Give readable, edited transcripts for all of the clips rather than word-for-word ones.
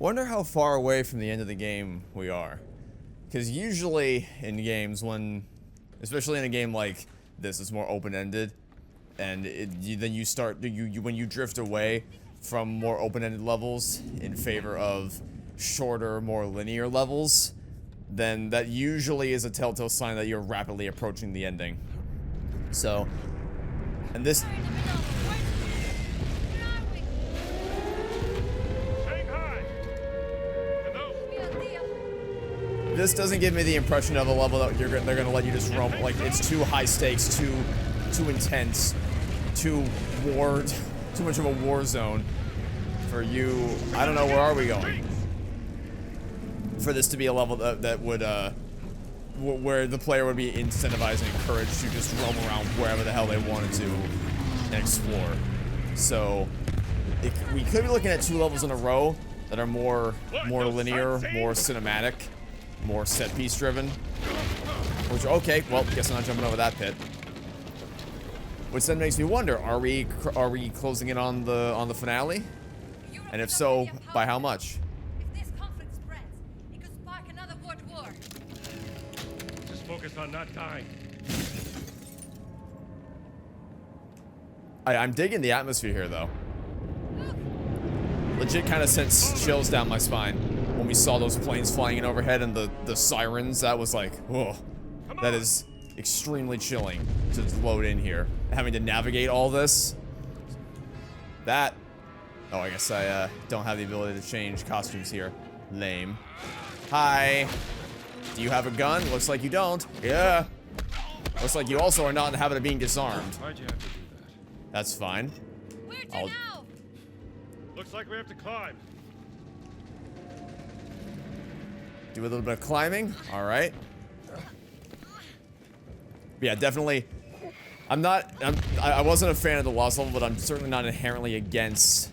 Wonder how far away from the end of the game we are. Because usually in games when, especially in a game like this, it's more open-ended, and then you start, when you drift away from more open-ended levels in favor of shorter, more linear levels, then that usually is a telltale sign that you're rapidly approaching the ending. So, and this... Shanghai! Hello? This doesn't give me the impression of a level that they're gonna let you just roam, like, it's too high stakes, too intense, too much of a war zone for you. I don't know, where are we going? For this to be a level that would, where the player would be incentivized and encouraged to just roam around wherever the hell they wanted to and explore. So, we could be looking at 2 levels in a row that are more linear, more cinematic, more set piece driven. Which, okay, well, guess I'm not jumping over that pit. Which then makes me wonder: are we closing in on the finale? And if so, by how much? If this conflict spreads, it could spark another world war. Just focus on not dying. I'm digging the atmosphere here, though. Legit kind of sent chills down my spine when we saw those planes flying in overhead and the sirens. That was like, whoa, that is extremely chilling to load in here. Having to navigate all this. That. Oh, I guess I don't have the ability to change costumes here. Lame. Hi. Do you have a gun? Looks like you don't. Yeah. Looks like you also are not in the habit of being disarmed. Why'd you have to do that? That's fine. Where to I'll- now? Looks like we have to climb. Do a little bit of climbing. All right. Yeah, definitely. I wasn't a fan of the Lost level, but I'm certainly not inherently against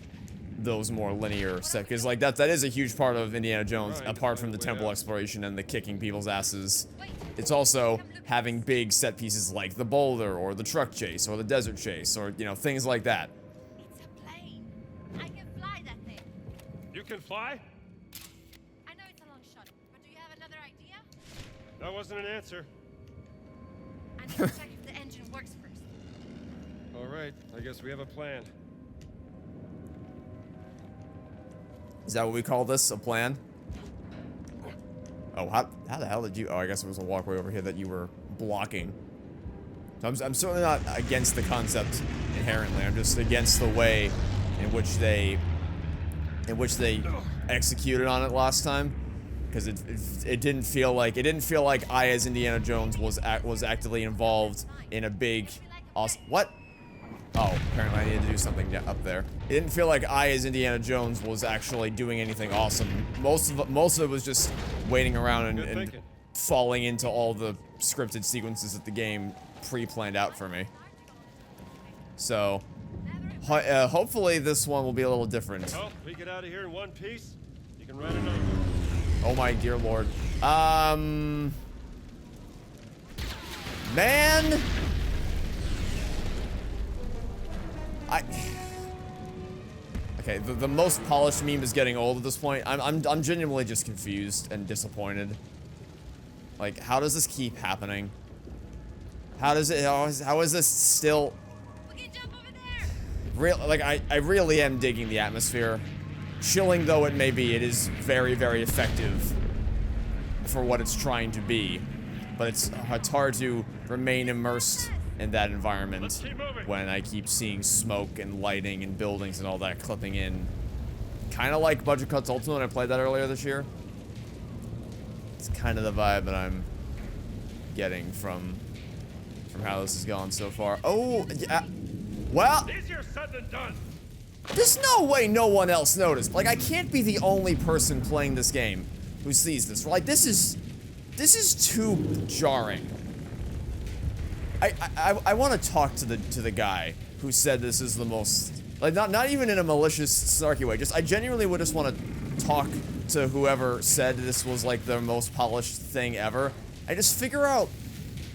those more linear set, because like that is a huge part of Indiana Jones, apart from the temple exploration and the kicking people's asses. It's also having big set pieces like the boulder or the truck chase or the desert chase, or you know, things like that. It's a plane. I can fly that thing. You can fly? I know it's a long shot, but do you have another idea? That wasn't an answer. I need to check if the engine works first. All right, I guess we have a plan. Is that what we call this? A plan? Oh, how the hell did you... Oh, I guess it was a walkway over here that you were blocking. So I'm certainly not against the concept inherently. I'm just against the way in which they executed on it last time, because it didn't feel like I as Indiana Jones was actively involved in a big awesome... What? Oh, apparently I needed to do something up there. It didn't feel like I, as Indiana Jones, was actually doing anything awesome. Most of it was just waiting around and falling into all the scripted sequences that the game pre-planned out for me. So, hopefully this one will be a little different. Well, we get out of here in one piece. You can ride another. Oh my dear lord. Man! Okay, the most polished meme is getting old at this point. I'm genuinely just confused and disappointed. Like, how does this keep happening? How does it, how is this still... We can jump over there. Like, I really am digging the atmosphere. Chilling though it may be, it is very, very effective for what it's trying to be. But it's hard to remain immersed in that environment when I keep seeing smoke and lighting and buildings and all that clipping in. Kind of like Budget Cuts Ultimate when I played that earlier this year. It's kind of the vibe that I'm getting from how this has gone so far. Oh, yeah. Well, Easier said than done. there's no way no one else noticed. Like, I can't be the only person playing this game who sees this. Like, this is too jarring. I want to talk to the guy who said this is the most, like, not even in a malicious, snarky way. Just I genuinely would just want to talk to whoever said this was like the most polished thing ever. I just figure out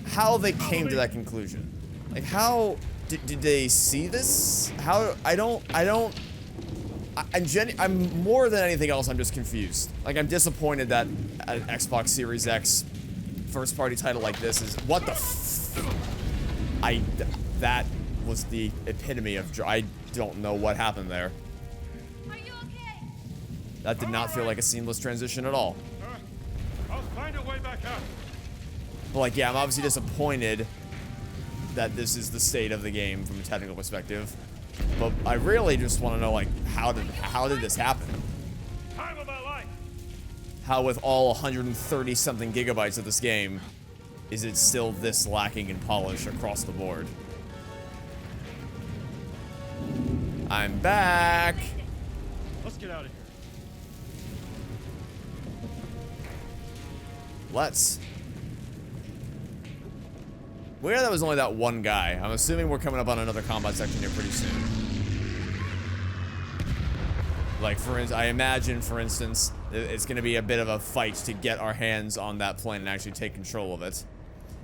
how they came to that conclusion. Like, how did they see this? How I don't I'm more than anything else, I'm just confused. Like, I'm disappointed that an Xbox Series X first-party title like this is... What the that was the epitome of... I don't know what happened there. Are you okay? That did not feel like a seamless transition at all. I'll find a way back out. But, like, yeah, I'm obviously disappointed that this is the state of the game from a technical perspective. But I really just want to know, like, how did this happen? Time of my life. How with all 130-something gigabytes of this game, is it still this lacking in polish across the board? I'm back! Let's get out of here. Let's. Weird that was only that one guy. I'm assuming we're coming up on another combat section here pretty soon. Like, I imagine, for instance, it's going to be a bit of a fight to get our hands on that plane and actually take control of it.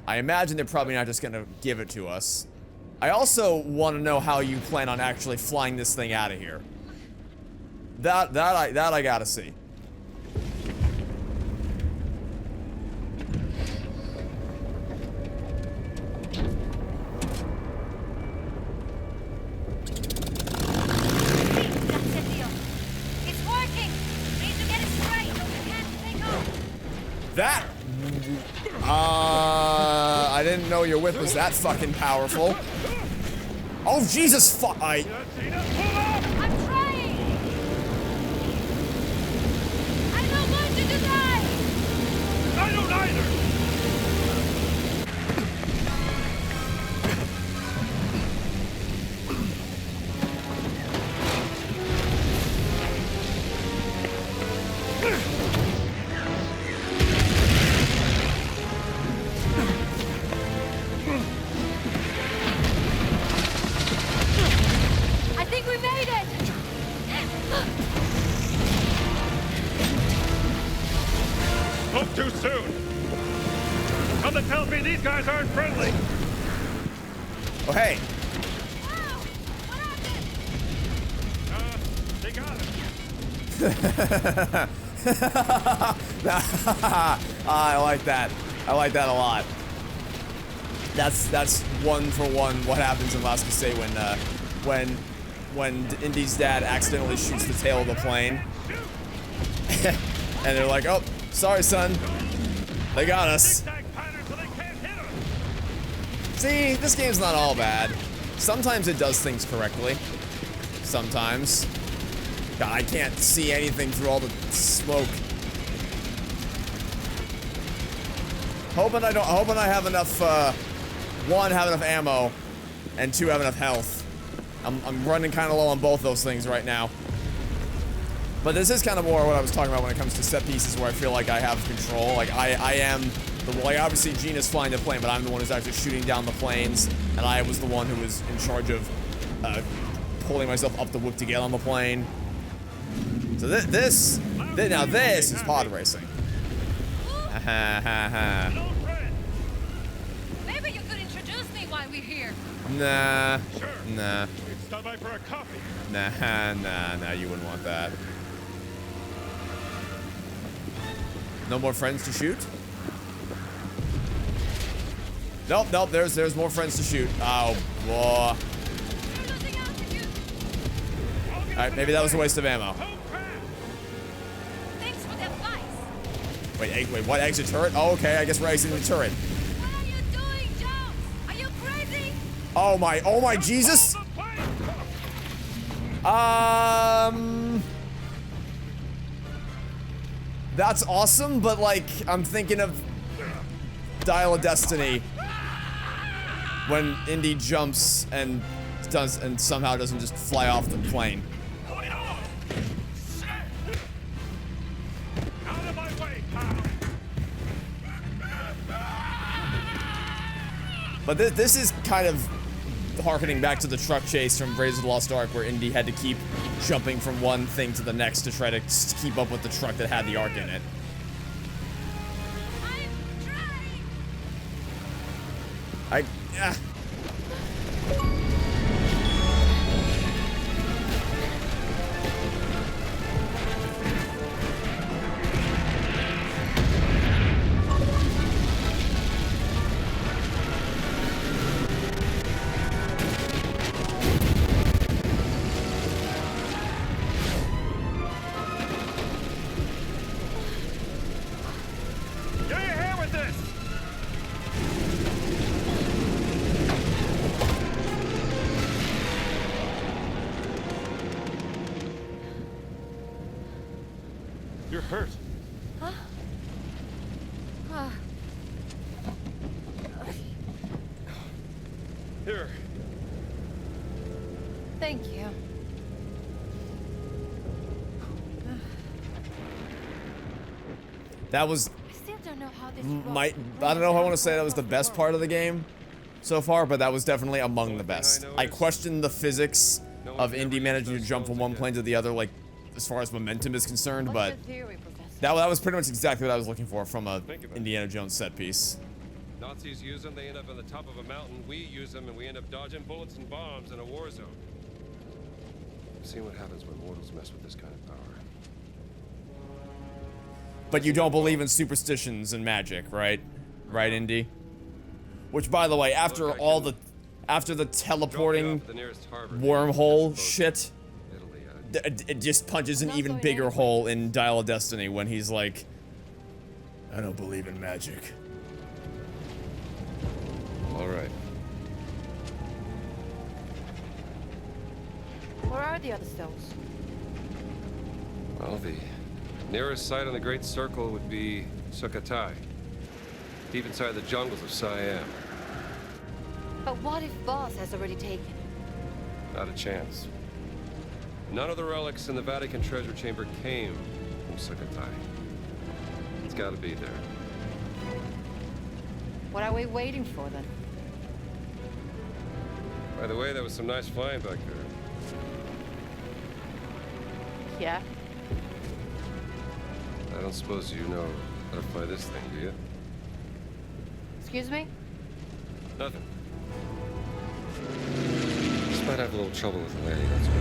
I imagine they're probably not just going to give it to us. I also want to know how you plan on actually flying this thing out of here. That I gotta see. That, I didn't know your whip was that fucking powerful. Oh, Jesus, I'm trying! I don't want you to die! I don't either! I think we made it! Spoke too soon. Something tells me these guys aren't friendly. Oh, hey. Wow! What happened? They got him. I like that. I like that a lot. That's one for one what happens in Last Crusade when Indy's dad accidentally shoots the tail of the plane. And they're like, oh, sorry, son. They got us. See, this game's not all bad. Sometimes it does things correctly. Sometimes. God, I can't see anything through all the smoke. Hoping I have enough, one, have enough ammo, and two, have enough health. I'm running kind of low on both those things right now. But this is kind of more what I was talking about when it comes to set pieces where I feel like I have control. Like, I am, like, obviously Gina's flying the plane, but I'm the one who's actually shooting down the planes, and I was the one who was in charge of, pulling myself up the whoop to get on the plane. So this is pod racing. Maybe you could introduce me while we're here. Nah. Sure. Nah. Stop by for a coffee. Nah, you wouldn't want that. No more friends to shoot? Nope, there's more friends to shoot. Oh, boy. We're losing altitude. Alright, maybe that was a waste of ammo. Thanks for the advice. Wait, what? Exit turret? Oh, okay, I guess we're exiting the turret. What are you doing, Jones? Are you crazy? Oh my Jesus! That's awesome, but like, I'm thinking of Dial of Destiny when Indy jumps and somehow doesn't just fly off the plane. Out of my way, pal. But this is kind of harkening back to the truck chase from Raiders of the Lost Ark, where Indy had to keep jumping from one thing to the next to try to keep up with the truck that had the Ark in it. I'm trying. You're hurt. Huh? Ah. Here. Thank you. That was I still don't know how this I don't know if I want to say that was the best part of the game so far, but that was definitely among the best. I questioned the physics of Indy managing to jump from one plane to the other, like, as far as momentum is concerned, but that was pretty much exactly what I was looking for from a Indiana Jones set piece. Nazis use them, they end up on the top of a mountain. We use them, and we end up dodging bullets and bombs in a war zone. I've seen what happens when mortals mess with this kind of power. But you don't believe in superstitions and magic, right? Right, Indy? Which, by the way, after the teleporting wormhole shit, it just punches an even bigger hole in Dial of Destiny when he's like, I don't believe in magic. All right. Where are the other stones? Well, the nearest site on the Great Circle would be Sukhothai, deep inside the jungles of Siam. But what if Boss has already taken it? Not a chance. None of the relics in the Vatican treasure chamber came from Sukhothai. It's got to be there. What are we waiting for then? By the way, there was some nice flying back there. Yeah? I don't suppose you know how to fly this thing, do you? Excuse me? Nothing. Just might have a little trouble with the lady, that's all.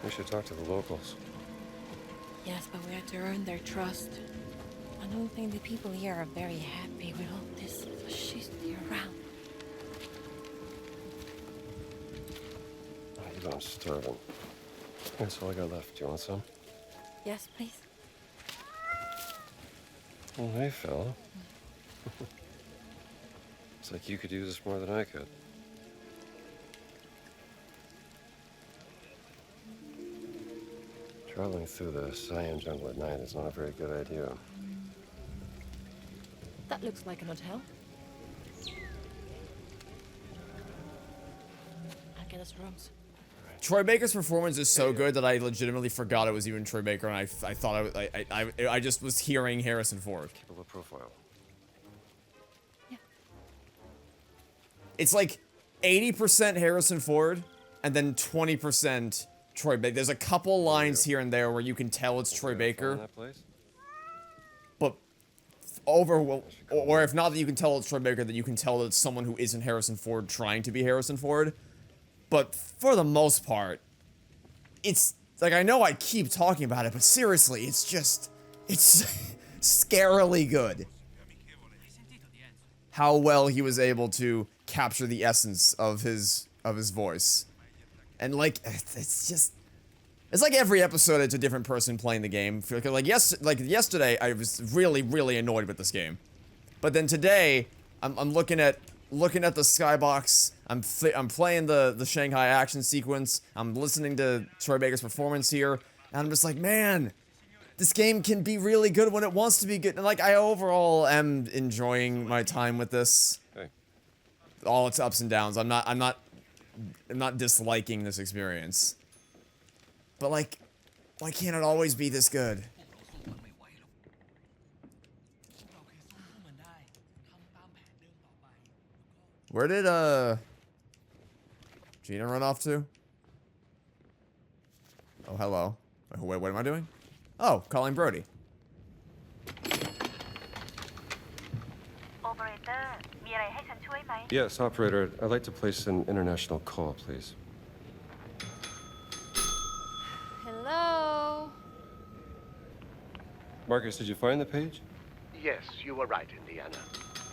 We should talk to the locals. Yes, but we have to earn their trust. I don't think the people here are very happy with all this fascisty around. I'm starving. That's all I got left. Do you want some? Yes, please. Oh, hey, fella. It's like you could use this more than I could. Traveling through the Siam jungle at night is not a very good idea. That looks like an hotel. I'll get us rooms. Troy Baker's performance is so good that I legitimately forgot it was even Troy Baker, and I thought I just was hearing Harrison Ford. Keep a low profile. Yeah. It's like 80% Harrison Ford, and then 20% Troy Baker. There's a couple lines here and there where you can tell it's Troy Baker, That place? but or if not that you can tell it's Troy Baker, that you can tell that it's someone who isn't Harrison Ford trying to be Harrison Ford. But for the most part, it's like, I know I keep talking about it, but seriously, it's scarily good how well he was able to capture the essence of his voice. And like, it's like every episode it's a different person playing the game. Like yesterday I was really annoyed with this game. But then today I'm looking at the skybox. I'm playing the Shanghai action sequence. I'm listening to Troy Baker's performance here, and I'm just like, man, this game can be really good when it wants to be good. And like, I overall am enjoying my time with this. Hey. All its ups and downs. I'm not disliking this experience. But like, why can't it always be this good? Where did, Gina run off to? Oh, hello. Wait, what am I doing? Oh, calling Brody. Yes, operator. I'd like to place an international call, please. Hello? Marcus, did you find the page? Yes, you were right, Indiana.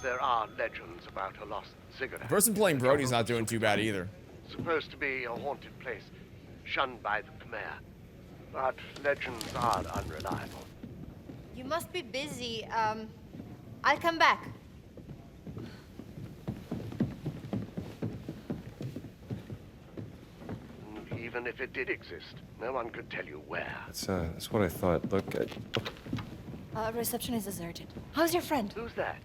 There are legends about a lost cigarette. The person playing Brody's not doing too bad either. Supposed to be a haunted place, shunned by the Khmer. But legends are unreliable. You must be busy. I'll come back. Even if it did exist, no one could tell you where. That's what I thought. Look, Reception is deserted. How's your friend? Who's that?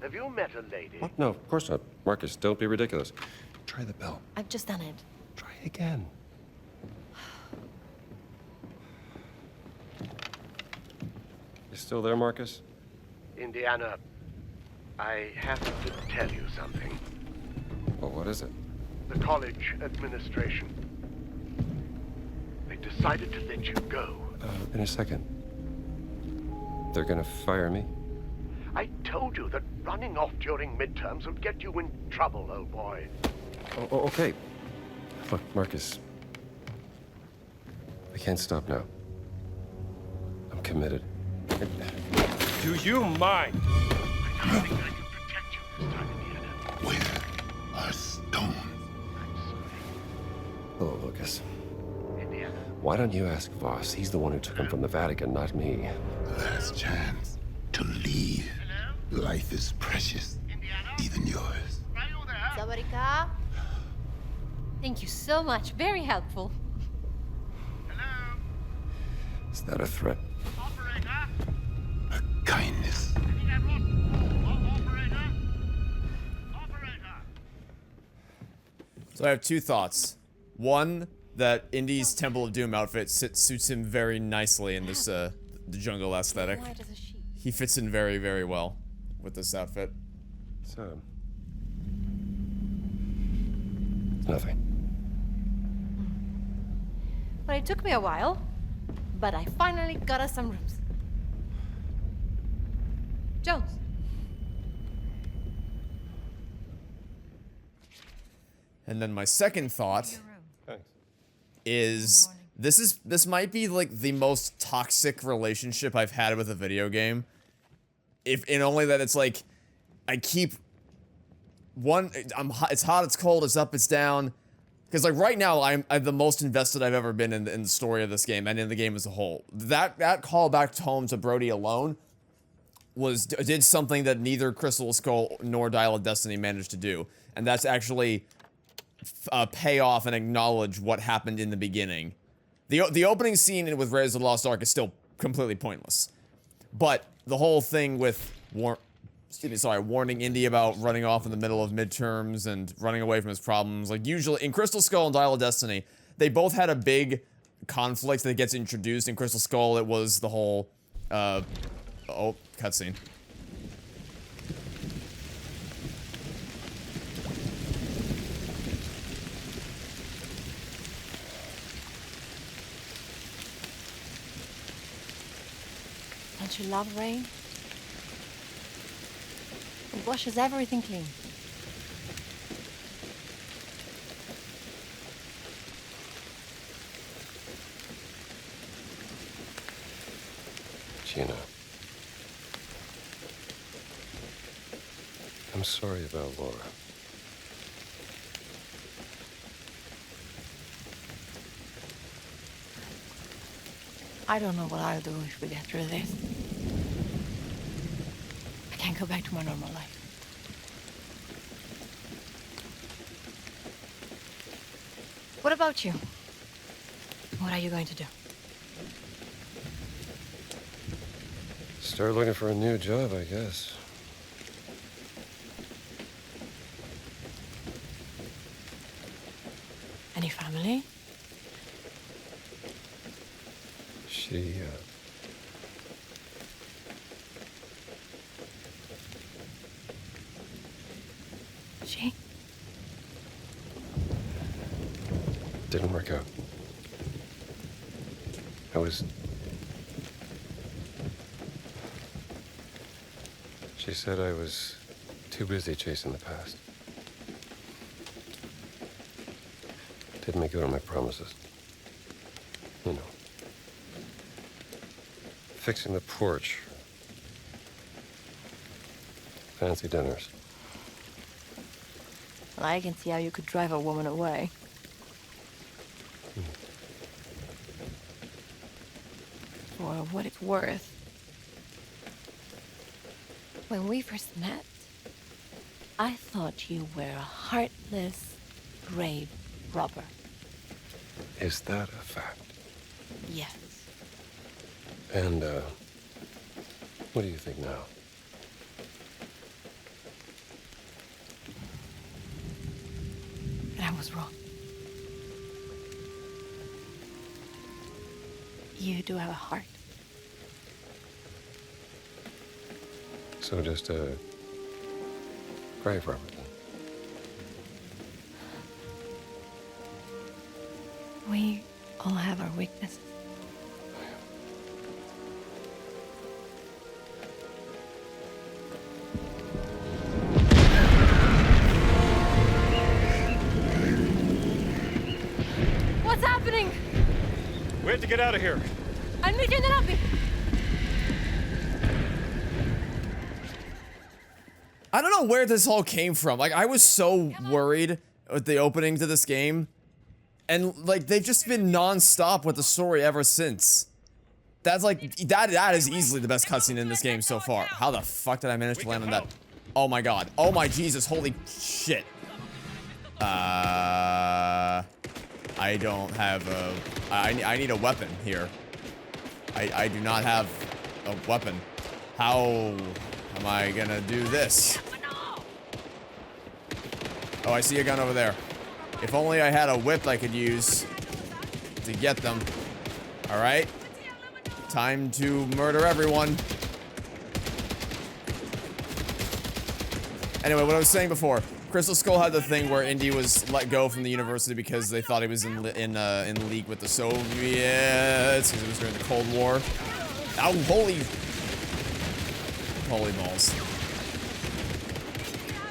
Have you met a lady? What? No, of course not. Marcus, don't be ridiculous. Try the bell. I've just done it. Try again. You still there, Marcus? Indiana, I have to tell you something. Well, what is it? The college administration. They decided to let you go. In a second. They're gonna fire me? I told you that running off during midterms would get you in trouble, old boy. Oh, okay. Look, Marcus. I can't stop now. I'm committed. Do you mind? I don't think I can protect you this time, Indiana. Where are stones? I'm sorry, Hello, Lucas. Indiana. Why don't you ask Voss? He's the one who took him from the Vatican, not me. Last chance to leave. Life is precious, even yours. Sabarika? Thank you so much. Very helpful. Is that a threat? A kindness. So I have two thoughts. One, that Indy's Temple of Doom outfit suits him very nicely in this, the jungle aesthetic. White as a sheet. He fits in very, very well with this outfit. So. Nothing. Well, it took me a while, but I finally got us some rooms. Jones. And then my second thought Thanks. is this might be like the most toxic relationship I've had with a video game. If in only that it's like I keep it's hot, it's cold, it's up, it's down. Because like right now I'm the most invested I've ever been in the story of this game and in the game as a whole. That call back home to Brody alone did something that neither Crystal Skull nor Dial of Destiny managed to do, and that's actually pay off and acknowledge what happened in the beginning. The opening scene with Raiders of the Lost Ark is still completely pointless, but the whole thing with warning Indy about running off in the middle of midterms and running away from his problems. Like usually in Crystal Skull and Dial of Destiny, they both had a big conflict that gets introduced. In Crystal Skull, it was the whole oh, cutscene. Don't you love rain? It washes everything clean. Gina. I'm sorry about Laura. I don't know what I'll do if we get through this. I can't go back to my normal life. What about you? What are you going to do? Start looking for a new job, I guess. Any family? She? Didn't work out. She said I was too busy chasing the past. Didn't make good on my promises. You know. Fixing the porch. Fancy dinners. Well, I can see how you could drive a woman away. For what it's worth. When we first met, I thought you were a heartless grave robber. Is that a fact? Yes. And, what do you think now? And I was wrong. You do have a heart. So just a grave robber then? We all have our weaknesses. What's happening? We have to get out of here. I'll meet you in the lobby. I don't know where this all came from. Like, I was so worried with the opening to this game. And, like, they've just been non-stop with the story ever since. That's, like, that is easily the best cutscene in this game so far. How the fuck did I manage to land on that? Oh my god. Oh my Jesus, holy shit. I don't have a... I need a weapon here. I do not have a weapon. How am I gonna do this? Oh, I see a gun over there. If only I had a whip I could use to get them. Alright. Time to murder everyone. Anyway, what I was saying before. Crystal Skull had the thing where Indy was let go from the university because they thought he was in league with the Soviets because it was during the Cold War. Oh, holy balls.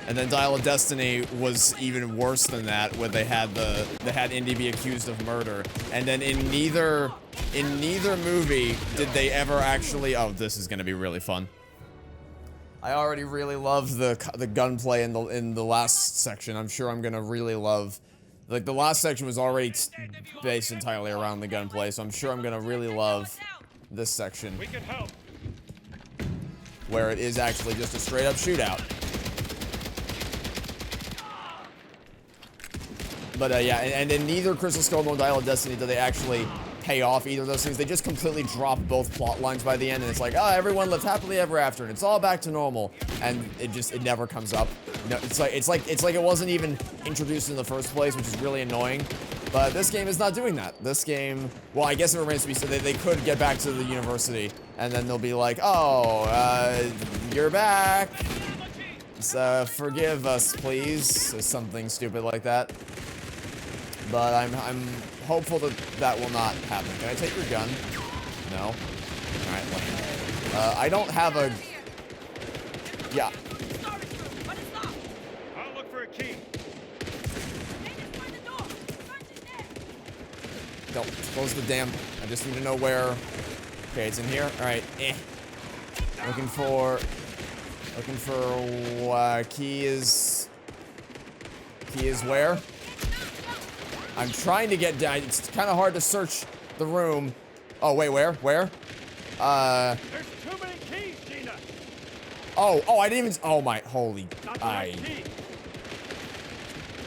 And then Dial of Destiny was even worse than that, where they had Indy be accused of murder. And then in neither movie did they ever actually... Oh, this is gonna be really fun. I already really loved the gunplay in the last section. I'm sure I'm gonna really love... Like, the last section was already based entirely around the gunplay, so I'm sure I'm gonna really love this section. We can help. Where it is actually just a straight-up shootout. But, yeah, and in neither Crystal Skull nor Dial of Destiny do they actually pay off either of those things. They just completely drop both plot lines by the end, and it's like, oh, everyone lives happily ever after, and it's all back to normal. And it never comes up. No, it's like it wasn't even introduced in the first place, which is really annoying. But this game is not doing that. This game, well, I guess it remains to be said they could get back to the university, and then they'll be like, oh, you're back. So, forgive us, please, or something stupid like that. But I'm hopeful that will not happen. Can I take your gun? No. Alright, lame. I don't have a... Yeah. I'll look for a key. Don't close the damn... I just need to know where... Okay, it's in here. Alright, Looking for... key is... Key is where? I'm trying to get down. It's kind of hard to search the room. Oh, wait, where? Where? There's too many keys, Gina. Oh, I didn't even... Oh, my... Holy... I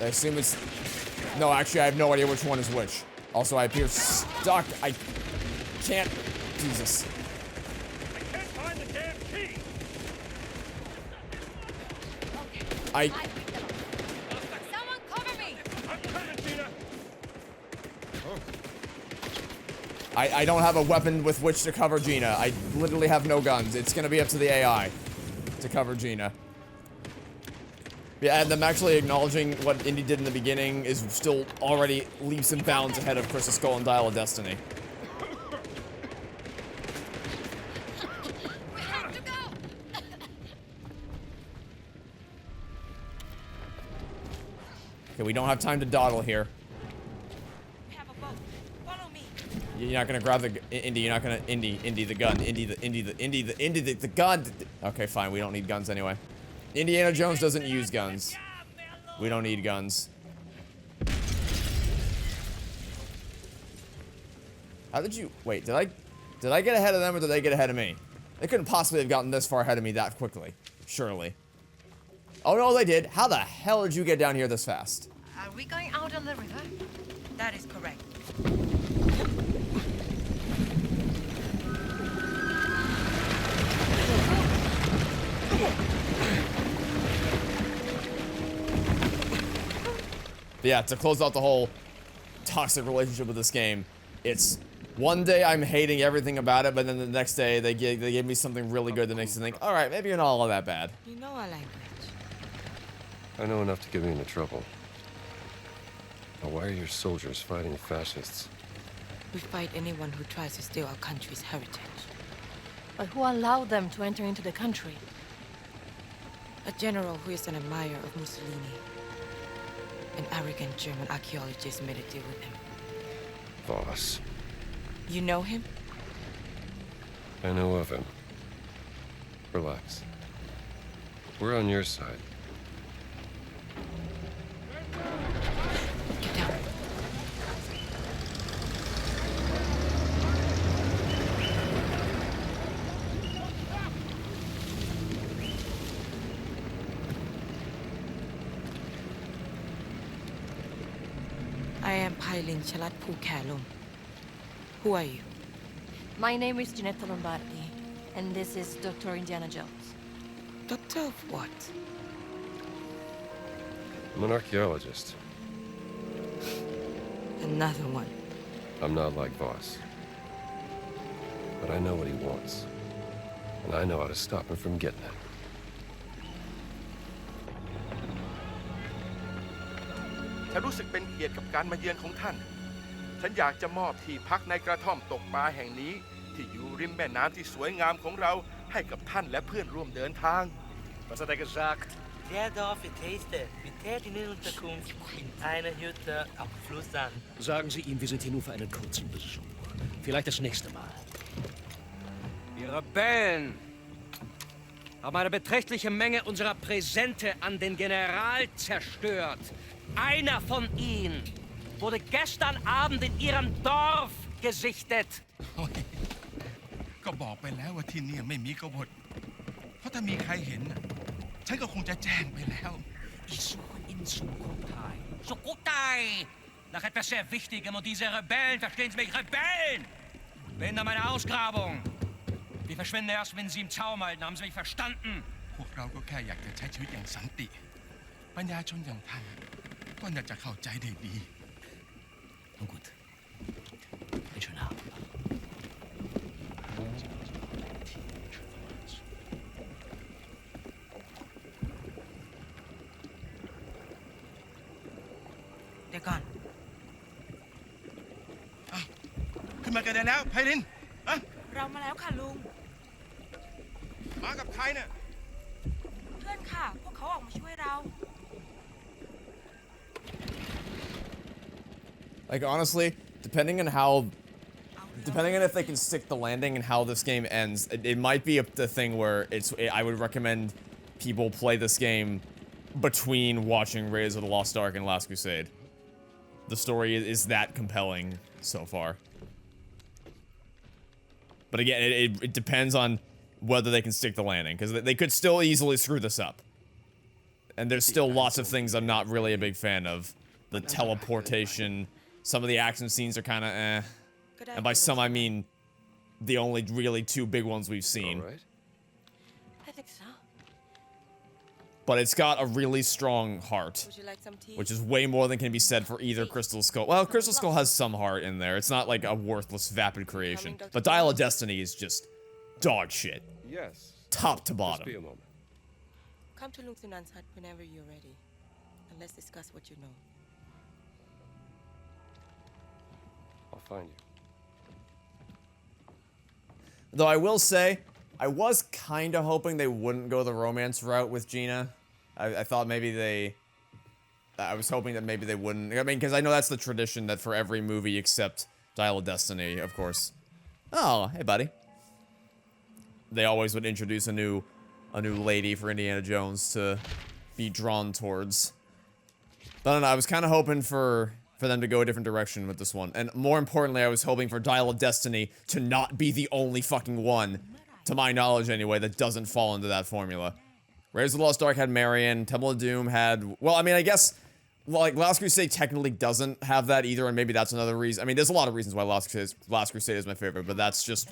assume it's... No, actually, I have no idea which one is which. Also, I appear stuck. I can't... Jesus. I can't find the damn key. Someone cover me! I'm coming, Gina. I don't have a weapon with which to cover Gina. I literally have no guns. It's gonna be up to the AI to cover Gina. Yeah, and them actually acknowledging what Indy did in the beginning is still already leaps and bounds ahead of Crystal Skull and Dial of Destiny. We have to go! Okay, we don't have time to dawdle here. We have a boat. Follow me. You're not gonna grab the Indy. You're not gonna Indy the gun. Indy the gun. Okay, fine. We don't need guns anyway. Indiana Jones doesn't use guns. We don't need guns. How did you wait? Did I get ahead of them or did they get ahead of me? They couldn't possibly have gotten this far ahead of me that quickly. Surely. Oh no, they did. How the hell did you get down here this fast? Are we going out on the river? That is correct. But yeah, to close out the whole toxic relationship with this game, it's one day I'm hating everything about it, but then the next day they give me something really good that makes me think, all right, maybe you're not all that bad. You know our language. I know enough to get me into trouble. Now, why are your soldiers fighting fascists? We fight anyone who tries to steal our country's heritage. But who allowed them to enter into the country? A general who is an admirer of Mussolini. An arrogant German archaeologist made a deal with him. Boss. You know him? I know of him. Relax. We're on your side. Get down. I am Pailin Chalat Pukalum. Who are you? My name is Ginetta Lombardi, and this is Dr. Indiana Jones. Doctor of what? I'm an archaeologist. Another one. I'm not like Voss. But I know what he wants. And I know how to stop him from getting it. ฉันรู้สึกเป็นเกียรติกับการมาเยือนของท่าน ฉันอยากจะมอบที่พักในกระท่อมตกปลาแห่งนี้ที่อยู่ริมแม่น้ำที่สวยงามของเราให้กับท่านและเพื่อนร่วมเดินทาง Was hat er gesagt? Der Dorf Taste mit Unterkunft in einer Hütte am Fluss an. Sagen Sie ihm, wir sind hier nur für einen kurzen Besuch. Vielleicht das nächste Mal. Die Rebellen haben eine beträchtliche Menge unserer Präsente an den General zerstört. Einer von ihnen wurde gestern Abend in Ihrem Dorf gesichtet. ก็บอกไปแล้วว่าที่นี่ไม่มีกบฏเพราะถ้ามีใครเห็นฉันก็คงจะแจ้งไปแล้ว Ich suche in Sukotai. Sukotai! Nach etwas sehr Wichtigem und diese Rebellen, verstehen Sie mich, Rebellen! Behindern meine Ausgrabung. Die verschwinden erst, wenn Sie im Zaum halten. Haben Sie mich verstanden? พวกเราก็แค่อยากจะใช้ชีวิตอย่างสันติปัญญาชนอย่างท่านก็น่าจะเข้าใจได้ดี Nun gut. Einen schönen Abend. They're gone. ขึ้นมากันได้แล้วไพลินอะ เรามาแล้วค่ะลุง มากับใครเนี่ย เพื่อนค่ะ พวกเขาออกมาช่วยเรา Like honestly, depending on if they can stick the landing and how this game ends, it might be the thing where I would recommend people play this game between watching Raiders of the Lost Ark and Last Crusade. The story is that compelling so far. But again, it depends on whether they can stick the landing, because they could still easily screw this up. And there's still lots of things I'm not really a big fan of. The teleportation, some of the action scenes are kind of eh. And by some, I mean the only really two big ones we've seen. All right. I think so. But it's got a really strong heart, Would you like some tea? which is way more than can be said for either Crystal Skull. Well, Crystal Skull has some heart in there. It's not like a worthless, vapid creation. But Dial of Destiny is just dog shit. Yes. Top to Just bottom. be a moment. Come to Luke Sunan's hut whenever you're ready, and let's discuss what you know. I'll find you. Though I will say, I was kind of hoping they wouldn't go the romance route with Gina. I thought maybe I was hoping that maybe they wouldn't. I mean, because I know that's the tradition that for every movie except Dial of Destiny, of course. Oh, hey, buddy. They always would introduce a new lady for Indiana Jones to be drawn towards. But I don't know, I was kind of hoping for them to go a different direction with this one. And more importantly, I was hoping for Dial of Destiny to not be the only fucking one, to my knowledge anyway, that doesn't fall into that formula. Raiders of the Lost Ark had Marion, Temple of Doom had... Well, I mean, I guess, like, Last Crusade technically doesn't have that either, and maybe that's another reason. I mean, there's a lot of reasons why Last Crusade is my favorite, but that's just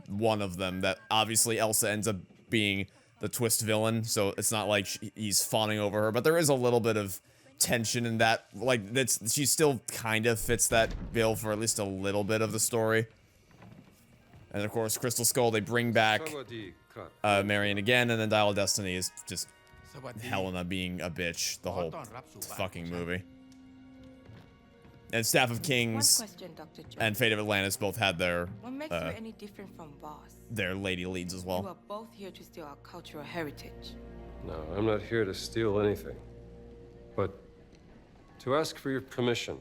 one of them, that obviously Elsa ends up being the twist villain, so it's not like he's fawning over her, but there is a little bit of tension in that, like, she still kind of fits that bill for at least a little bit of the story. And of course, Crystal Skull, they bring back Marion again, and then Dial of Destiny is just Helena being a bitch the whole fucking movie. And Staff of Kings and Fate of Atlantis both had their What makes you any different from Boss? their lady leads as You well. are both here to steal our cultural heritage. No, I'm not here to steal anything. But to ask for your permission.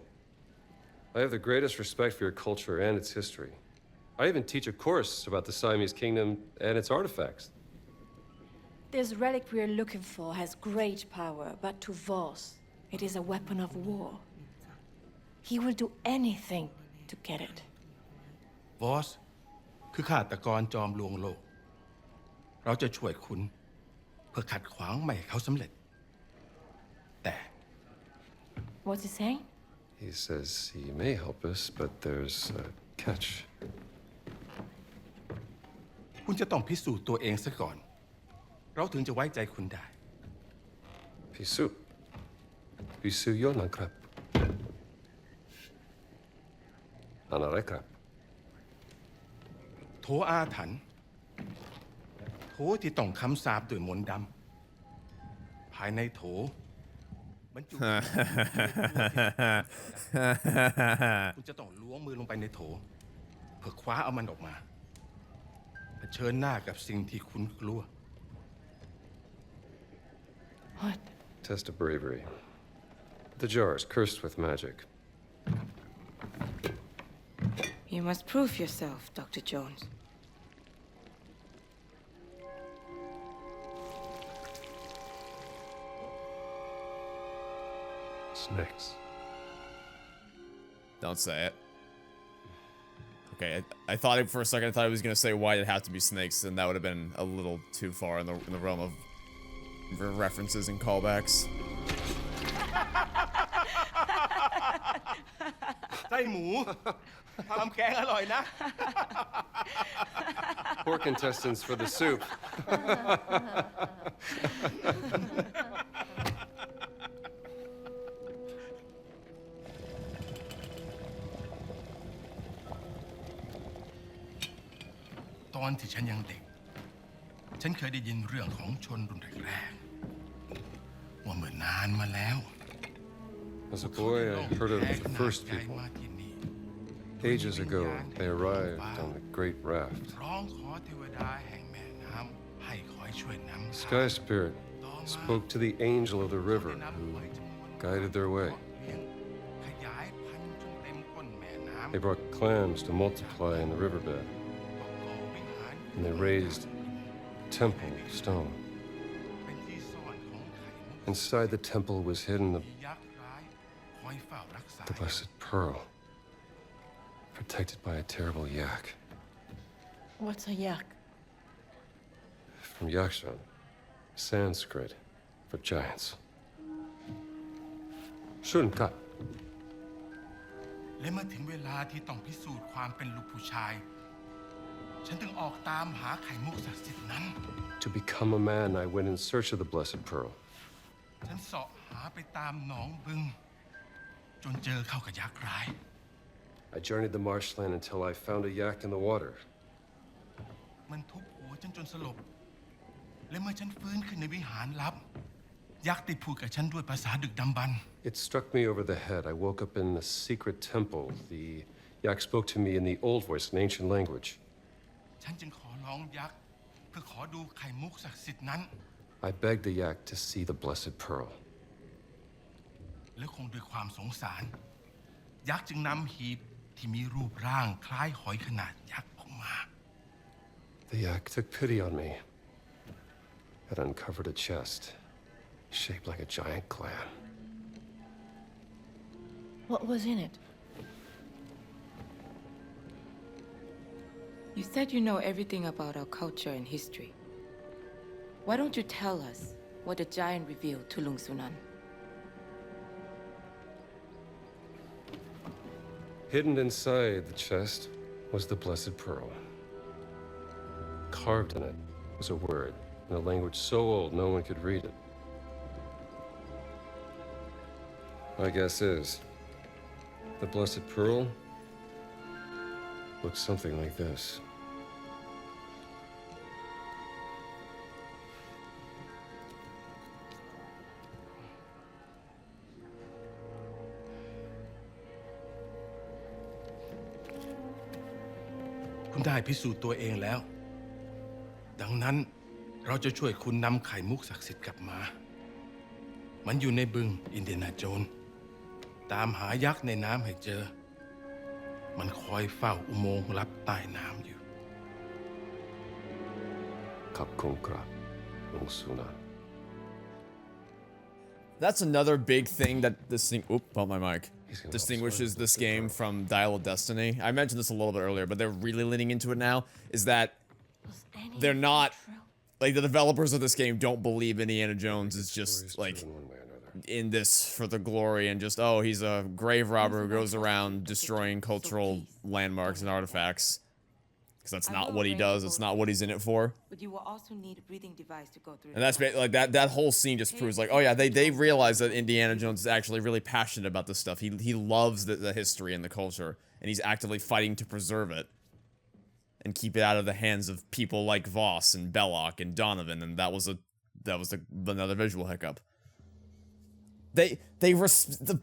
I have the greatest respect for your culture and its history. I even teach a course about the Siamese kingdom and its artifacts. This relic we are looking for has great power, but to Voss, it is a weapon of war. He will do anything to get it. วอสคือฆาตกรจอมลวงโลก เราจะช่วยคุณเพื่อขัดขวางไม่ให้เขาสำเร็จ แต่ What's he saying? He says he may help us, but there's a catch. คุณจะต้องพิสูจน์ตัวเองซะก่อน เราถึงจะไว้ใจคุณได้ Pisu. Pisu yonakrap. Anarekrap. โถอาถรรพ์โถที่ต้องคำสาปด้วยมนต์ดำภายในโถบรรจุ คุณจะต้องล้วงมือลงไปในโถเพื่อคว้าเอามันออกมาเผชิญหน้ากับสิ่งที่คุณกลัว What? Test of bravery. The jar is cursed with magic. You must prove yourself, Dr. Jones. Snakes. Don't say it. Okay, I thought it for a second. I thought I was gonna say why it had to be snakes, and that would have been a little too far in the realm of references and callbacks. ไส้หมูทำแกงอร่อยนะ Pork intestines for the soup. ตอนที่ฉันยังเด็ก ฉันเคยได้ยินเรื่องของชนรุ่นแรกๆว่าเมื่อนานมาแล้ว As a boy, I heard of the first people. Ages ago, they arrived on the great raft. ร้องขอเทวดาแห่งแม่น้ำให้คอยช่วยนำ The Sky Spirit spoke to the angel of the river who guided their way. ขยายพันธุ์จนเต็มก้นแม่น้ำ They brought clams to multiply in the riverbed, ก่อวิหาร and they raised a temple of stone. เป็นที่ซ่อนของไข่มุก Inside the temple was hidden the ยักษ์ร้ายคอยเฝ้ารักษา blessed pearl, protected by a terrible yak. What's a yak? From Yakshan, Sanskrit for giants. Shunkat. และเมื่อถึงเวลาที่ต้องพิสูจน์ความเป็นลูกผู้ชาย ฉันถึงออกตามหาไข่มุกศักดิ์สิทธิ์นั้น To become a man, I went in search of the blessed pearl. ฉันเสาะหาไปตามหนองบึง จนเจอเข้ากับยักษ์ร้าย I journeyed the marshland until I found a yak in the water. มันทุบหัวฉันจนสลบ และเมื่อฉันฟื้นขึ้นในวิหารลับยักษ์ได้พูดกับฉันด้วยภาษาดึกดำบรรพ์ It struck me over the head. I woke up in a secret temple. The yak spoke to me in the old voice, an ancient language. ฉันจึงขอร้องยักษ์เพื่อขอดูไข่มุกศักดิ์สิทธิ์นั้น I begged the yak to see the blessed pearl. และคงด้วยความสงสารยักษ์จึงนำหีบที่มีรูปร่างคล้ายหอยขนาดยักษ์ออกมา The yak took pity on me and uncovered a chest shaped like a giant clam. What was in it? You said you know everything about our culture and history. Why don't you tell us what the giant revealed to Lung Sunan? Hidden inside the chest was the blessed pearl. Carved in it was a word in a language so old no one could read it. My guess is the blessed pearl looks something like this.คุณได้พิสูจน์ตัวเองแล้ว ดังนั้นเราจะช่วยคุณนำไข่มุกศักดิ์สิทธิ์กลับมา มันอยู่ในบึงอินเดียนาโจนส์ตามหายักษ์ในน้ำให้เจอ มันคอยเฝ้าอุโมงค์ลับใต้น้ำอยู่ Kapkunkra, Lungsuna. That's another big thing that this thing. Oop, bumped my mic. Distinguishes this game from Dial of Destiny. I mentioned this a little bit earlier, but they're really leaning into it now. Is that they're not like the developers of this game don't believe Indiana Jones is just like in this for the glory and just he's a grave robber who goes around destroying cultural landmarks and artifacts. Because that's not what he does. It's not what he's in it for. But you will also need a breathing device to go through. And that's like that whole scene just proves like, oh yeah, they realize that Indiana Jones is actually really passionate about this stuff. He loves the history and the culture, and he's actively fighting to preserve it and keep it out of the hands of people like Voss and Belloc and Donovan. And that was another visual hiccup. The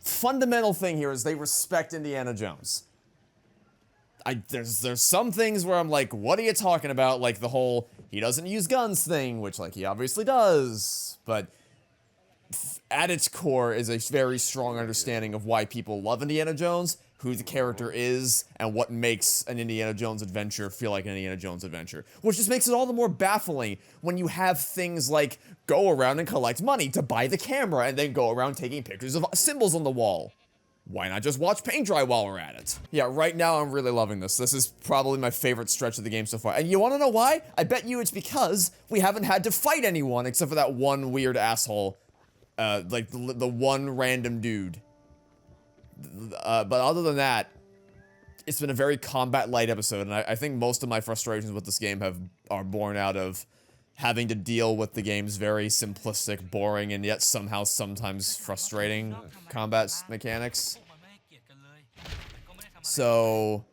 fundamental thing here is they respect Indiana Jones. There's some things where I'm like, what are you talking about? Like the whole, he doesn't use guns thing, which like he obviously does. But at its core is a very strong understanding of why people love Indiana Jones, who the character is, and what makes an Indiana Jones adventure feel like an Indiana Jones adventure. Which just makes it all the more baffling when you have things like go around and collect money to buy the camera and then go around taking pictures of symbols on the wall. Why not just watch paint dry while we're at it? Yeah, right now I'm really loving this. This is probably my favorite stretch of the game so far. And you want to know why? I bet you it's because we haven't had to fight anyone except for that one weird asshole. Like the one random dude. But other than that, it's been a very combat-light episode, and I think most of my frustrations with this game are born out of having to deal with the game's very simplistic, boring, and yet somehow sometimes frustrating combat mechanics. So,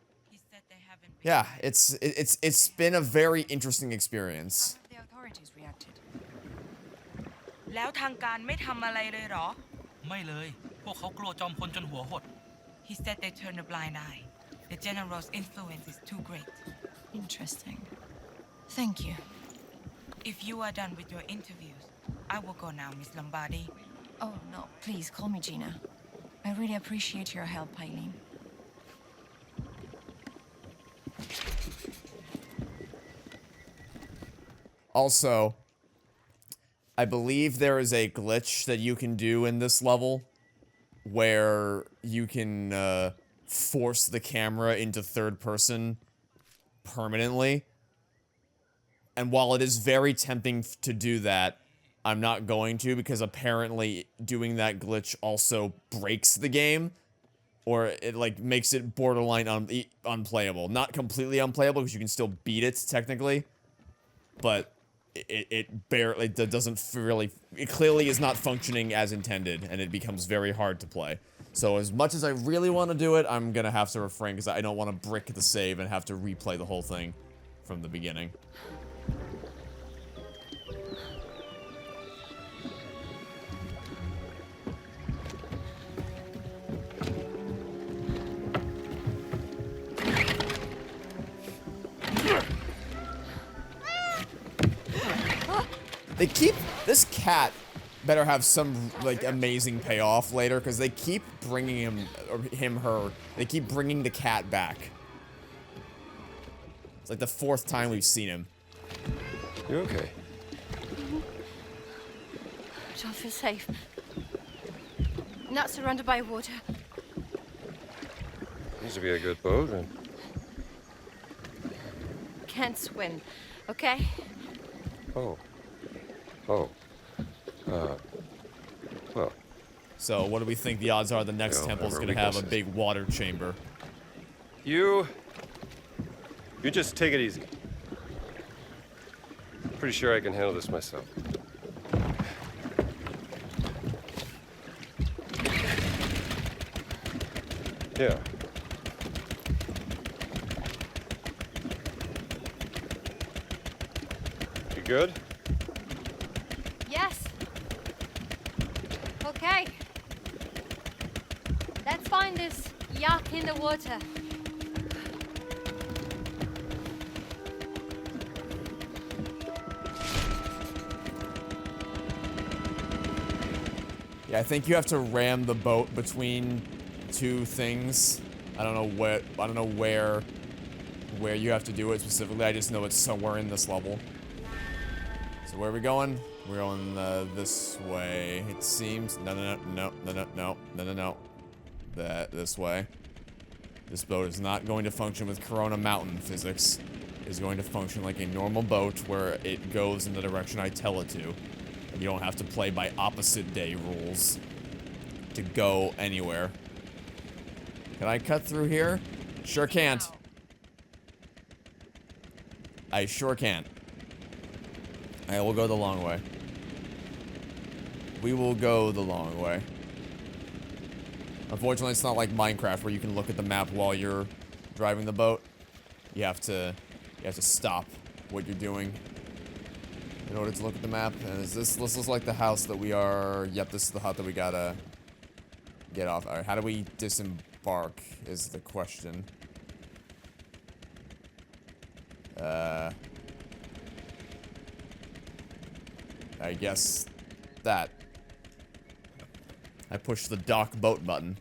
yeah, it's been a very interesting experience. The authorities reacted. แล้วทางการไม่ทำอะไรเลยเหรอ ไม่เลย พวกเขากลัวจอมพลจนหัวหด He said they turned a blind eye. The general's influence is too great. Interesting. Thank you. If you are done with your interviews, I will go now, Miss Lombardi. Oh, no, please call me Gina. I really appreciate your help, Eileen. Also, I believe there is a glitch that you can do in this level where you can force the camera into third person permanently. And while it is very tempting to do that, I'm not going to because apparently doing that glitch also breaks the game. Or it like makes it borderline unplayable. Not completely unplayable because you can still beat it technically. But it barely doesn't really, it clearly is not functioning as intended and it becomes very hard to play. So as much as I really want to do it, I'm gonna have to refrain because I don't want to brick the save and have to replay the whole thing from the beginning. They keep... This cat better have some, like, amazing payoff later, because they keep bringing him, or him, her, they keep bringing the cat back. It's like the 4th time we've seen him. You okay? I don't feel safe. Not surrounded by water. Needs to be a good boat, and Can't swim, okay? oh. Oh. Well. So, what do we think the odds are the next Well, temple's whatever gonna have a weaknesses. big water chamber? You just take it easy. Pretty sure I can handle this myself. Yeah. You good? Yes. Okay. Let's find this yak in the water. Yeah, I think you have to ram the boat between 2 things. I don't know where you have to do it specifically. I just know it's somewhere in this level. So where are we going? We're going this way. It seems. No. This way. This boat is not going to function with Corona Mountain physics. It is going to function like a normal boat where it goes in the direction I tell it to. And you don't have to play by opposite day rules to go anywhere. Can I cut through here? Sure can't. I sure can't. I will go the long way. We will go the long way. Unfortunately, it's not like Minecraft where you can look at the map while you're driving the boat. You have to stop what you're doing in order to look at the map. And this looks like the house that we are... Yep, this is the hut that we gotta get off. Alright, how do we disembark is the question. I guess that. I pushed the dock boat button.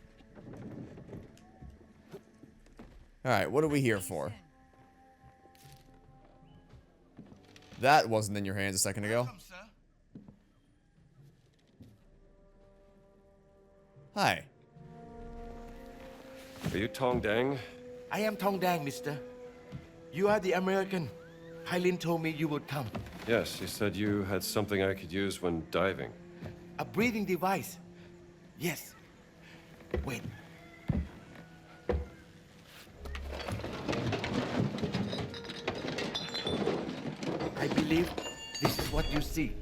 Alright, what are we here for? That wasn't in your hands a second ago. Hi. Are you Tong Dang? I am Tong Dang, mister. You are the American. Hylin told me you would come. Yes, he said you had something I could use when diving. A breathing device. Yes. Wait. I believe this is what you see.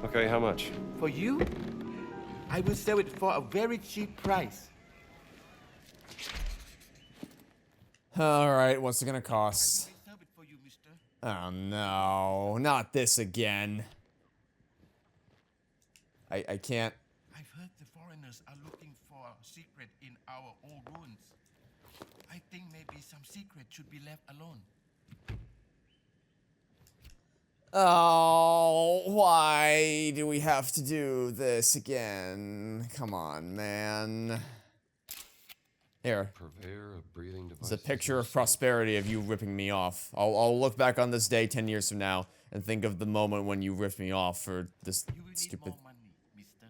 Okay, how much? For you, I will sell it for a very cheap price. Alright, what's it gonna cost? I will reserve it for you, mister. Oh no, not this again. I can't. I've heard the foreigners are looking for a secret in our old ruins. I think maybe some secret should be left alone. Oh, why do we have to do this again? Come on, man. Here. Purveyor of breathing devices. It's a picture of prosperity of you ripping me off. I'll look back on this day 10 years from now and think of the moment when you ripped me off for this You will stupid... need more money, mister.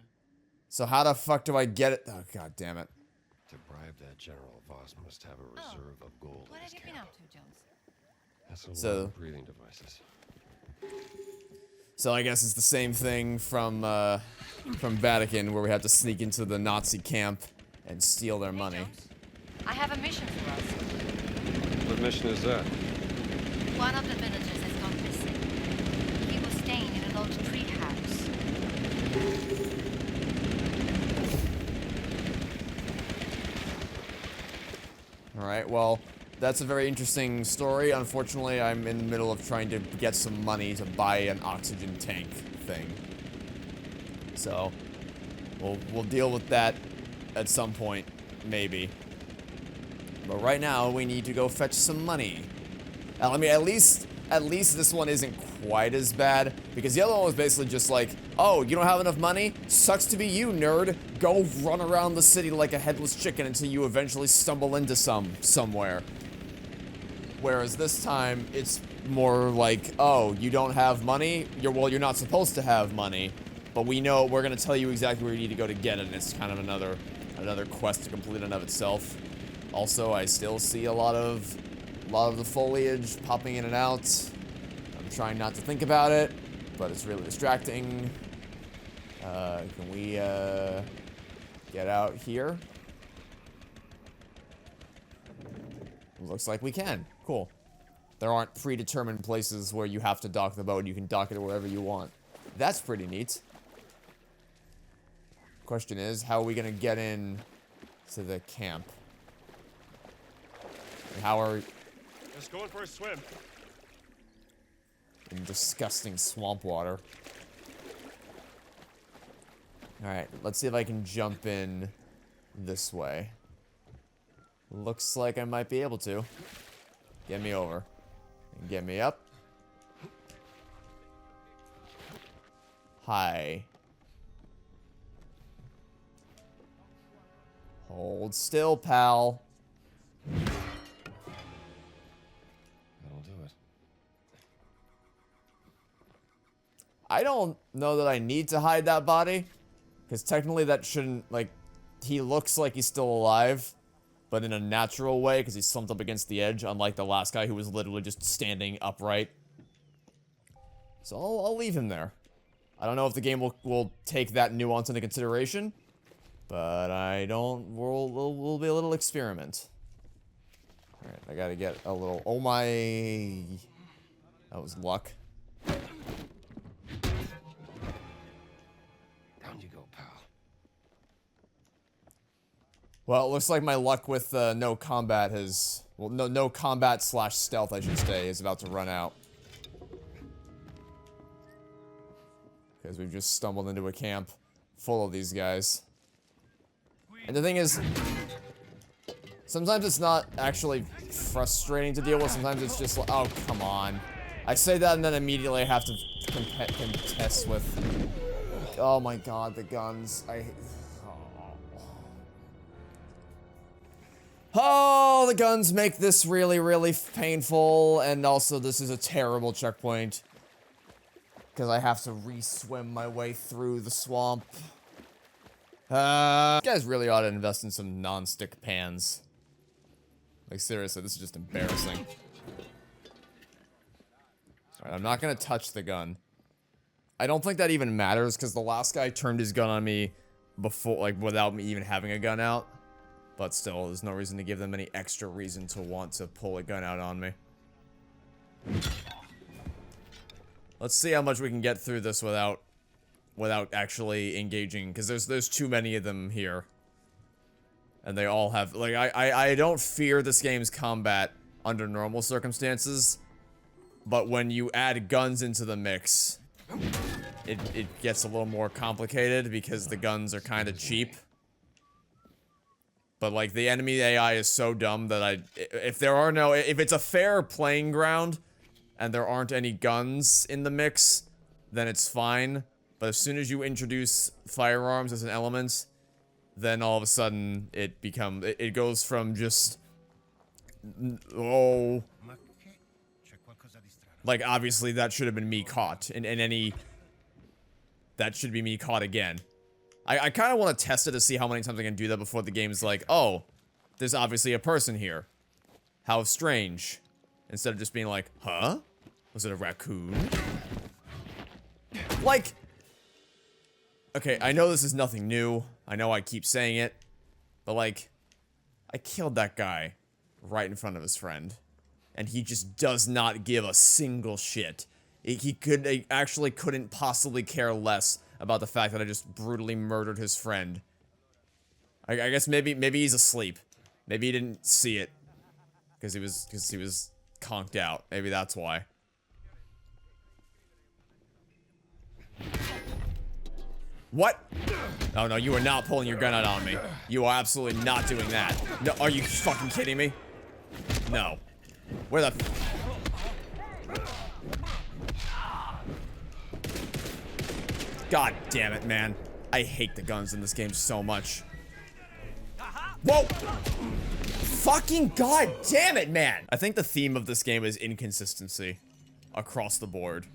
So how the fuck do I get it? Oh, god damn it. To bribe that general, Voss must have a reserve of gold What in his have you been camp. up to, Jones? That's a lot So- of breathing devices. So I guess it's the same thing from Vatican, where we have to sneak into the Nazi camp and steal their money. Jones, I have a mission for us. What mission is that? One of the villagers has gone missing. He was staying in an old tree house. Alright, well, that's a very interesting story. Unfortunately, I'm in the middle of trying to get some money to buy an oxygen tank thing. So, we'll deal with that at some point, maybe. But right now, we need to go fetch some money. I mean, at least at least this one isn't quite as bad, because the other one was basically just like, oh, you don't have enough money? Sucks to be you, nerd. Go run around the city like a headless chicken until you eventually stumble into somewhere. Whereas this time, it's more like, oh, you don't have money? You're not supposed to have money, but we're gonna tell you exactly where you need to go to get it, and it's kind of another quest to complete in and of itself. Also, I still see a lot of the foliage popping in and out. I'm trying not to think about it, but it's really distracting. Can we, get out here? Looks like we can. Cool. There aren't predetermined places where you have to dock the boat. You can dock it wherever you want. That's pretty neat. Question is, how are we gonna get in to the camp? And how are... Just going for a swim. In disgusting swamp water. Alright, let's see if I can jump in this way. Looks like I might be able to. Get me over. And get me up. Hi. Hold still, pal. That'll do it. I don't know that I need to hide that body. Because technically that shouldn't, like, he looks like he's still alive. But in a natural way, because he's slumped up against the edge, unlike the last guy who was literally just standing upright. So I'll leave him there. I don't know if the game will take that nuance into consideration. But I don't, we'll be a little experiment. Alright, I gotta get a little, oh my, that was luck. Down you go, pal. Well, it looks like my luck with no combat has, well, no combat / stealth, I should say, is about to run out. Because we've just stumbled into a camp full of these guys. And the thing is, sometimes it's not actually frustrating to deal with, sometimes it's just like, oh, come on. I say that and then immediately I have to contest with, oh my god, the guns. Oh, the guns make this really, really painful, and also this is a terrible checkpoint. Because I have to re-swim my way through the swamp. You guys really ought to invest in some non-stick pans. Like, seriously, this is just embarrassing. Alright, I'm not gonna touch the gun. I don't think that even matters, because the last guy turned his gun on me before, like, without me even having a gun out. But still, there's no reason to give them any extra reason to want to pull a gun out on me. Let's see how much we can get through this without actually engaging, because there's too many of them here. And they all have, like, I don't fear this game's combat under normal circumstances, but when you add guns into the mix, it gets a little more complicated because the guns are kind of cheap. But, like, the enemy AI is so dumb that if it's a fair playing ground and there aren't any guns in the mix, then it's fine. But as soon as you introduce firearms as an element, then all of a sudden it goes from just, oh, like, obviously that should have been me caught that should be me caught again. I kind of want to test it to see how many times I can do that before the game's like, oh, there's obviously a person here. How strange. Instead of just being like, huh? Was it a raccoon? Like, okay, I know this is nothing new. I know I keep saying it. But, like, I killed that guy right in front of his friend. And he just does not give a single shit. He actually couldn't possibly care less about the fact that I just brutally murdered his friend. I guess maybe he's asleep. Maybe he didn't see it. Because he was conked out. Maybe that's why. What? Oh no, you are not pulling your gun out on me. You are absolutely not doing that. No, are you fucking kidding me? No. Where the God damn it, man. I hate the guns in this game so much. Whoa! Fucking god damn it, man! I think the theme of this game is inconsistency across the board.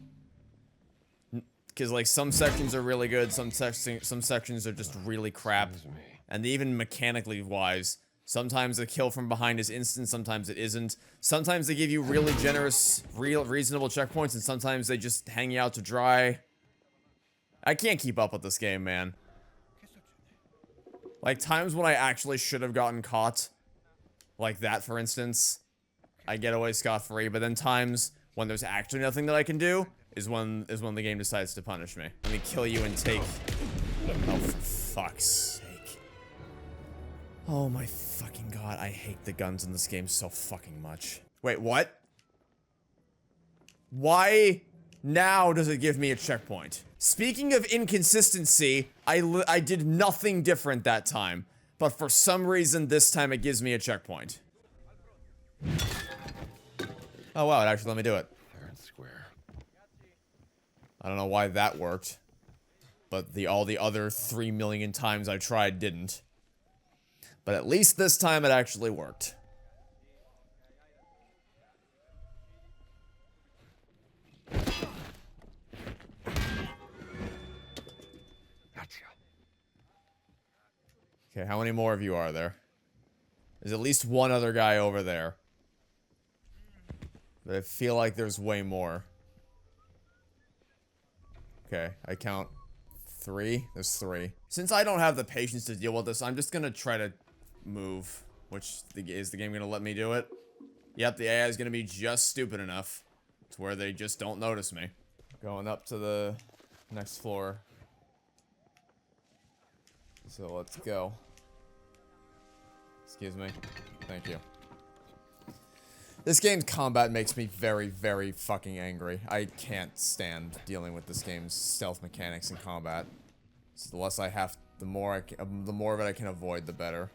Because, like, some sections are really good, some sections are just really crap. And even mechanically wise, sometimes the kill from behind is instant, sometimes it isn't. Sometimes they give you really generous, reasonable checkpoints, and sometimes they just hang you out to dry. I can't keep up with this game, man. Like, times when I actually should have gotten caught, like that, for instance, I get away scot-free, but then times when there's actually nothing that I can do is when the game decides to punish me. Let me kill you and take... Oh, for fuck's sake. Oh my fucking god, I hate the guns in this game so fucking much. Wait, what? Why now does it give me a checkpoint? Speaking of inconsistency, I did nothing different that time, but for some reason this time it gives me a checkpoint. Oh wow, it actually let me do it. Fair and square. I don't know why that worked, but all the other 3 million times I tried didn't. But at least this time it actually worked. Okay, how many more of you are there? There's at least one other guy over there. But I feel like there's way more. Okay, I count 3. There's 3. Since I don't have the patience to deal with this, I'm just gonna try to move. Is the game gonna let me do it? Yep, the AI is gonna be just stupid enough to where they just don't notice me. Going up to the next floor. So let's go. Excuse me. Thank you. This game's combat makes me very, very fucking angry. I can't stand dealing with this game's stealth mechanics and combat. So the less I have, the more of it I can avoid, the better.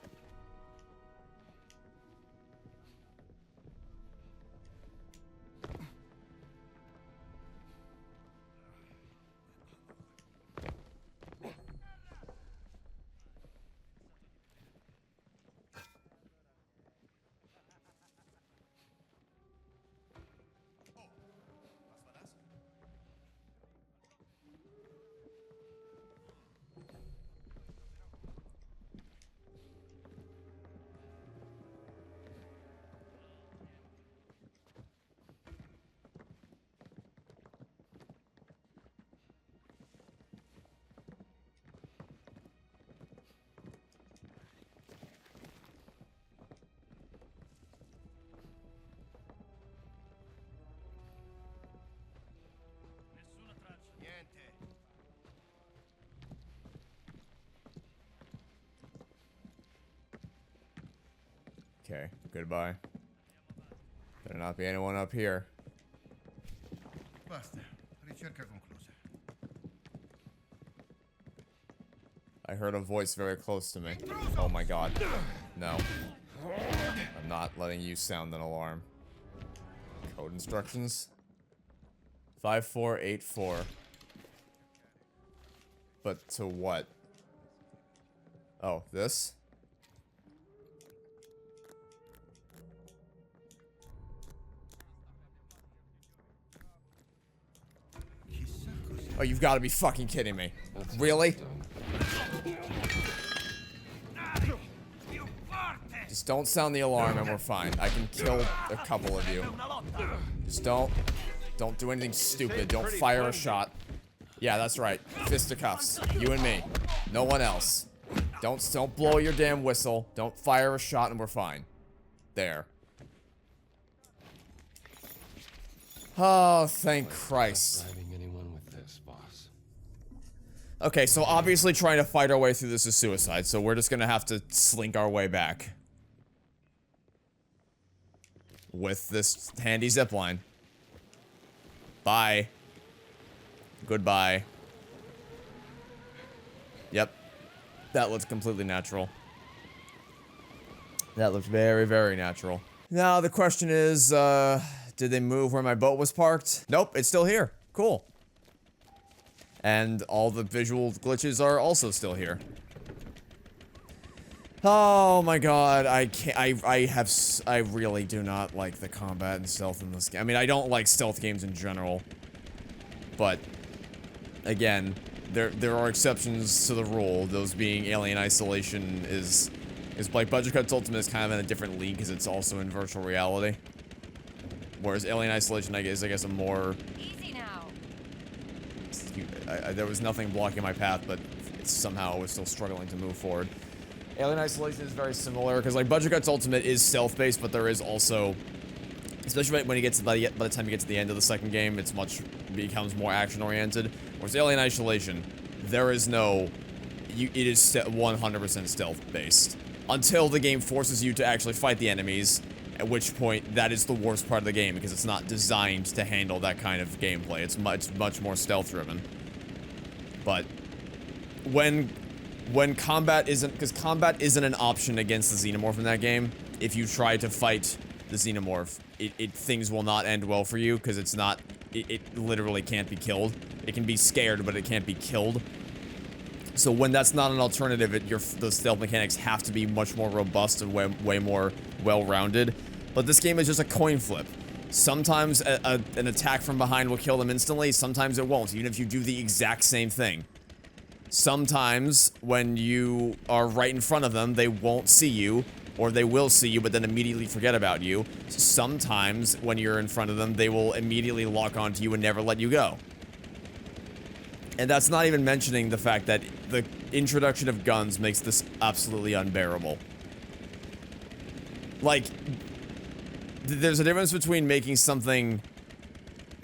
Okay, goodbye. Better not be anyone up here. Basta. Ricerca conclusa. I heard a voice very close to me. Oh my god. No. I'm not letting you sound an alarm. Code instructions? 5484. But to what? Oh, this? Oh, you've got to be fucking kidding me. Really? Just don't sound the alarm and we're fine. I can kill a couple of you. Just don't do anything stupid. Don't fire a shot. Yeah, that's right. Fisticuffs. You and me. No one else. Don't blow your damn whistle. Don't fire a shot and we're fine. There. Oh, thank Christ. Okay, so obviously trying to fight our way through this is suicide, so we're just gonna have to slink our way back. With this handy zipline. Bye. Goodbye. Yep. That looks completely natural. That looks very, very natural. Now, the question is, did they move where my boat was parked? Nope, it's still here. Cool. And all the visual glitches are also still here. Oh my god, I can't, I really do not like the combat and stealth in this game. I mean, I don't like stealth games in general. But, again, there are exceptions to the rule, those being Alien Isolation is like Budget Cuts Ultimate is kind of in a different league because it's also in virtual reality. Whereas Alien Isolation, I guess, a more... Easy now. There was nothing blocking my path, but somehow I was still struggling to move forward. Alien Isolation is very similar, because like Budget Cuts Ultimate is stealth-based, but there is also, especially when he gets by the time you get to the end of the second game, becomes more action-oriented. Whereas Alien Isolation, there is no, it is 100% stealth-based until the game forces you to actually fight the enemies. At which point, that is the worst part of the game because it's not designed to handle that kind of gameplay. It's much more stealth-driven. But when combat isn't, because combat isn't an option against the Xenomorph in that game. If you try to fight the Xenomorph, things will not end well for you, because it's not, it literally can't be killed. It can be scared, but it can't be killed. So when that's not an alternative, the stealth mechanics have to be much more robust and way more well-rounded. But this game is just a coin flip. Sometimes an attack from behind will kill them instantly, sometimes it won't, even if you do the exact same thing. Sometimes, when you are right in front of them, they won't see you, or they will see you but then immediately forget about you. Sometimes, when you're in front of them, they will immediately lock onto you and never let you go. And that's not even mentioning the fact that the introduction of guns makes this absolutely unbearable. Like, there's a difference between making something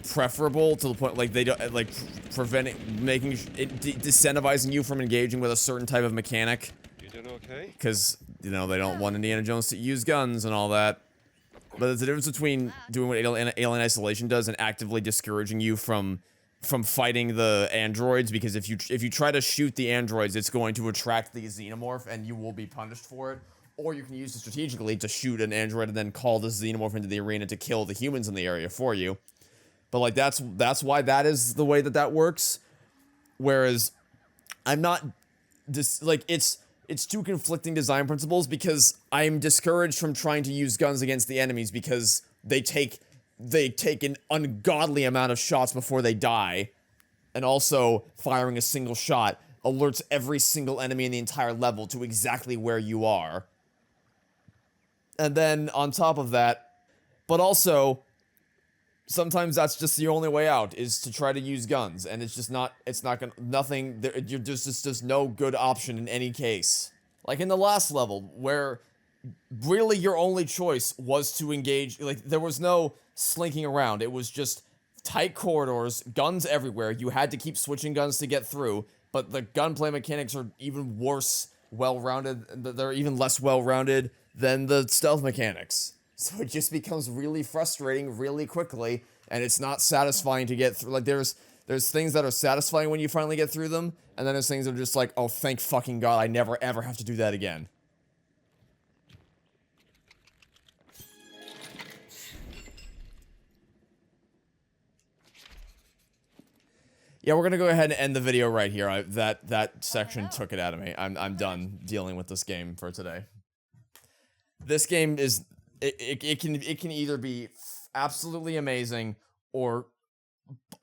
preferable to the point, like, they don't, like, disincentivizing you from engaging with a certain type of mechanic. You doing okay? Because, you know, they don't want Indiana Jones to use guns and all that. But there's a difference between doing what Alien Isolation does and actively discouraging you from fighting the androids, because if you try to shoot the androids, it's going to attract the Xenomorph and you will be punished for it. Or you can use it strategically to shoot an android and then call the Xenomorph into the arena to kill the humans in the area for you. But, like, that's why that is the way that works. Whereas, I'm not like, it's two conflicting design principles, because I'm discouraged from trying to use guns against the enemies because they take an ungodly amount of shots before they die. And also, firing a single shot alerts every single enemy in the entire level to exactly where you are. And then, on top of that, but also, sometimes that's just the only way out, is to try to use guns, and it's not there's no good option in any case. Like in the last level, where really your only choice was to engage, like, there was no slinking around, it was just tight corridors, guns everywhere, you had to keep switching guns to get through, but the gunplay mechanics are even worse, they're even less well-rounded than the stealth mechanics. So it just becomes really frustrating really quickly, and it's not satisfying to get through. Like, there's things that are satisfying when you finally get through them, and then there's things that are just like, oh, thank fucking God, I never ever have to do that again. Yeah, we're gonna go ahead and end the video right here. That section took it out of me. I'm done dealing with this game for today. This game is... It can either be absolutely amazing or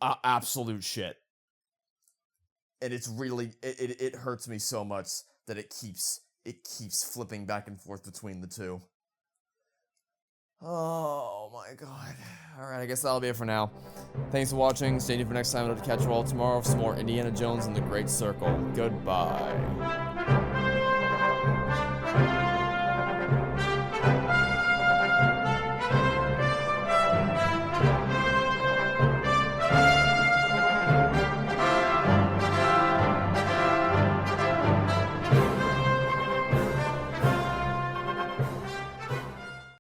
absolute shit. And it's really... It hurts me so much that it keeps flipping back and forth between the two. Oh my god. Alright, I guess that'll be it for now. Thanks for watching. Stay tuned for next time. I'll catch you all tomorrow for some more Indiana Jones and the Great Circle. Goodbye.